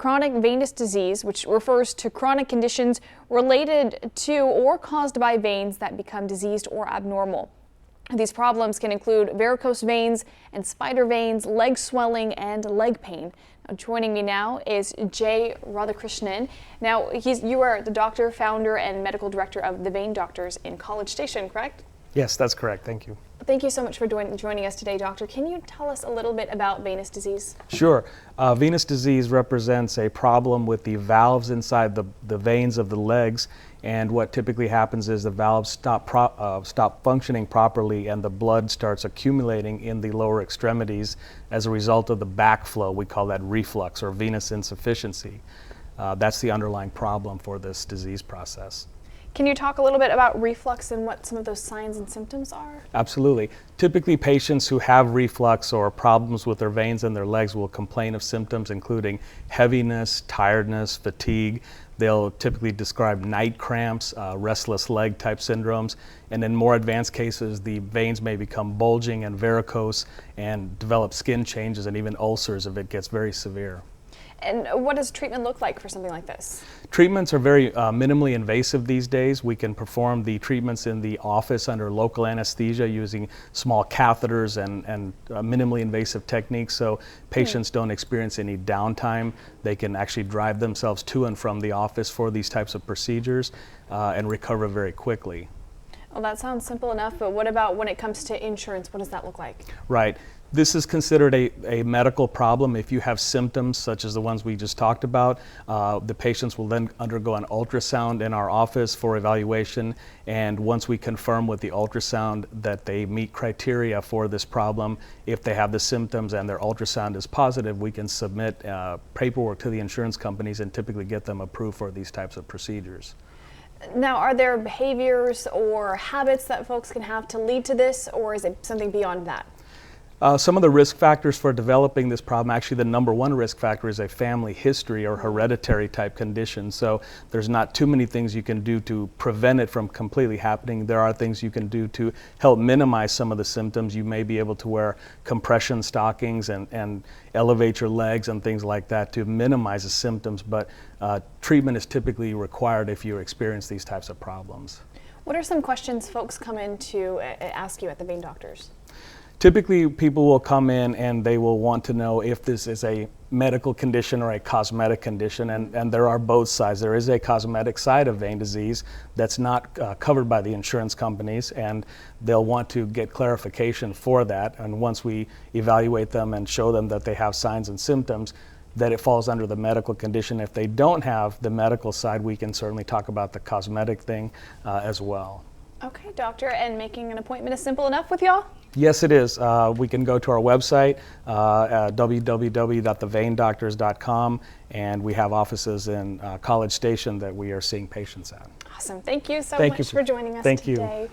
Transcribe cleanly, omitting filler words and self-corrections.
chronic venous disease, which refers to chronic conditions related to or caused by veins that become diseased or abnormal. These problems can include varicose veins and spider veins, leg swelling, and leg pain. Now, joining me now is Jay Radhakrishnan. Now, you are the doctor, founder, and medical director of the Vein Doctors in College Station, correct? Yes, that's correct. Thank you. Thank you so much for joining us today, Doctor. Can you tell us a little bit about venous disease? Sure. Venous disease represents a problem with the valves inside the veins of the legs, and what typically happens is the valves stop functioning properly and the blood starts accumulating in the lower extremities as a result of the backflow. We call that reflux or venous insufficiency. That's the underlying problem for this disease process. Can you talk a little bit about reflux and what some of those signs and symptoms are? Absolutely. Typically, patients who have reflux or problems with their veins in their legs will complain of symptoms including heaviness, tiredness, fatigue. They'll typically describe night cramps, restless leg type syndromes, and in more advanced cases, the veins may become bulging and varicose and develop skin changes and even ulcers if it gets very severe. And what does treatment look like for something like this? Treatments are very minimally invasive these days. We can perform the treatments in the office under local anesthesia using small catheters and minimally invasive techniques, so patients don't experience any downtime. They can actually drive themselves to and from the office for these types of procedures and recover very quickly. Well, that sounds simple enough, but what about when it comes to insurance? What does that look like? Right. This is considered a medical problem. If you have symptoms such as the ones we just talked about, the patients will then undergo an ultrasound in our office for evaluation, and once we confirm with the ultrasound that they meet criteria for this problem, if they have the symptoms and their ultrasound is positive, we can submit paperwork to the insurance companies and typically get them approved for these types of procedures. Now, are there behaviors or habits that folks can have to lead to this, or is it something beyond that? Some of the risk factors for developing this problem, actually the number one risk factor is a family history or hereditary type condition. So there's not too many things you can do to prevent it from completely happening. There are things you can do to help minimize some of the symptoms. You may be able to wear compression stockings and elevate your legs and things like that to minimize the symptoms, but treatment is typically required if you experience these types of problems. What are some questions folks come in to ask you at the Vein Doctors? Typically, people will come in and they will want to know if this is a medical condition or a cosmetic condition, and there are both sides. There is a cosmetic side of vein disease that's not covered by the insurance companies, and they'll want to get clarification for that. And once we evaluate them and show them that they have signs and symptoms, that it falls under the medical condition. If they don't have the medical side, we can certainly talk about the cosmetic thing as well. Okay, doctor, and making an appointment is simple enough with y'all? Yes, it is. We can go to our website at www.theveindoctors.com, and we have offices in College Station that we are seeing patients at. Awesome. Thank you so much for joining us today. Thank you.